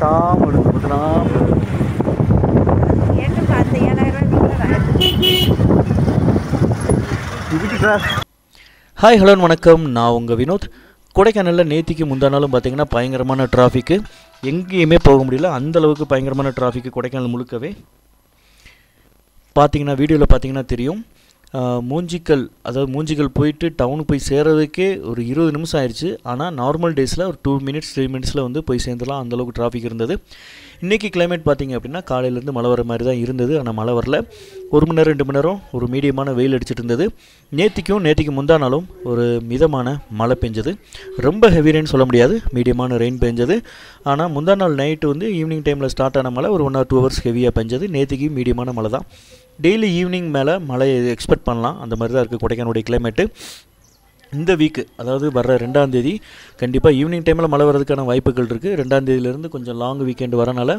கொட்டாம் விழுந்து கொட்டாம். Hi hello வணக்கம், நான் உங்கள் வினோத். கொடைக்கானலில் நேத்திக்கு முந்தா நாளும் பார்த்திங்கன்னா பயங்கரமான டிராஃபிக்கு, எங்கேயுமே போக முடியல. அந்தளவுக்கு பயங்கரமான டிராஃபிக்கு கொடைக்கானல் முழுக்கவே. பார்த்தீங்கன்னா வீடியோவில் பார்த்தீங்கன்னா தெரியும். மூஞ்சிக்கல் போயிட்டு டவுனுக்கு போய் சேர்றதுக்கே ஒரு 20 நிமிஷம் ஆயிடுச்சு. ஆனால் நார்மல் டேஸில் ஒரு 2 மினிட்ஸ் 3 மினிட்ஸில் வந்து போய் சேர்ந்துடலாம், அந்தளவுக்கு டிராஃபிக் இருந்தது. இன்றைக்கி கிளைமேட் பார்த்திங்க அப்படின்னா காலையிலேருந்து மழை வர மாதிரி தான் இருந்தது. ஆனால் மழை வரல. 1 மணி நேரம் 2 மணி நேரம் ஒரு மீடியமான வெயில் அடிச்சிட்டு இருந்தது. நேற்றுக்கு முந்தா நாளும் ஒரு மிதமான மழை பெஞ்சது. ரொம்ப ஹெவி ரெயின் சொல்ல முடியாது, மீடியமான ரெயின் பெஞ்சது. ஆனால் முந்தா நாள் நைட்டு வந்து ஈவினிங் டைமில் ஸ்டார்ட் ஆன மழை ஒரு 1 or 2 hours ஹெவியாக பெஞ்சது. நேற்றுக்கு மீடியமான மழை தான். டெய்லி ஈவினிங் மேலே மழை எக்ஸ்பெக்ட் பண்ணலாம், அந்த மாதிரி தான் இருக்குது கொடைக்கானலுடைய கிளைமேட்டு. இந்த வீக்கு, அதாவது வர்ற 2ஆம் தேதி கண்டிப்பாக ஈவினிங் டைமில் மழை வர்றதுக்கான வாய்ப்புகள் இருக்குது. 2ஆம் தேதியிலேருந்து கொஞ்சம் லாங் வீக்கெண்டு வரனால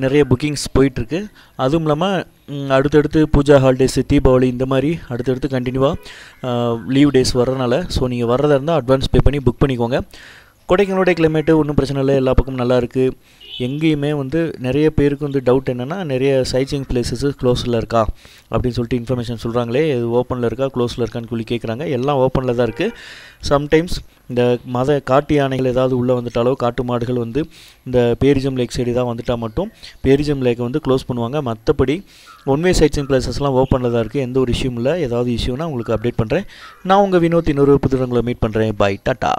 நிறைய புக்கிங்ஸ் போயிட்டுருக்கு. அதுவும் இல்லாமல் அடுத்தடுத்து பூஜா ஹாலிடேஸு, தீபாவளி, இந்த மாதிரி அடுத்தடுத்து கண்டினியூவாக லீவ் டேஸ் வர்றதுனால ஸோ நீங்கள் வர்றதா இருந்தால் அட்வான்ஸ் பே பண்ணி புக் பண்ணிக்கோங்க. கொடைக்கானலுடைய கிளைமேட்டு ஒன்றும் பிரச்சனை இல்லை, எல்லா பக்கமும் நல்லா இருக்குது. எங்கேயுமே வந்து நிறைய பேருக்கு வந்து டவுட் என்னென்னா, நிறைய சைட்சீயிங் பிளேஸஸ் க்ளோஸில் இருக்கா அப்படின்னு சொல்லிட்டு இன்ஃபர்மேஷன் சொல்கிறாங்களே, இது ஓப்பனில் இருக்கா க்ளோஸில் இருக்கான்னு சொல்லி கேட்குறாங்க. எல்லாம் ஓப்பனில் தான் இருக்குது. சம்டைம்ஸ் இந்த காட்டு யானைகள் ஏதாவது உள்ளே வந்துட்டாலோ, காட்டு மாடுகள் வந்து இந்த பேரிஜம் லேக் சைடு தான் வந்துட்டால் மட்டும் பேரிஜம் லேக்கை வந்து க்ளோஸ் பண்ணுவாங்க. மற்றபடி ஒன்வே சைட்சீயிங் பிளேஸஸ்லாம் ஓப்பனில் தான் இருக்குது, எந்த ஒரு இஷ்யூவும் இல்லை. ஏதாவது இஷ்யூனா உங்களுக்கு அப்டேட் பண்ணுறேன். நான் உங்கள் வினோத் இன்னொரு புதுவங்களை மீட் பண்ணுறேன். Bye, tata.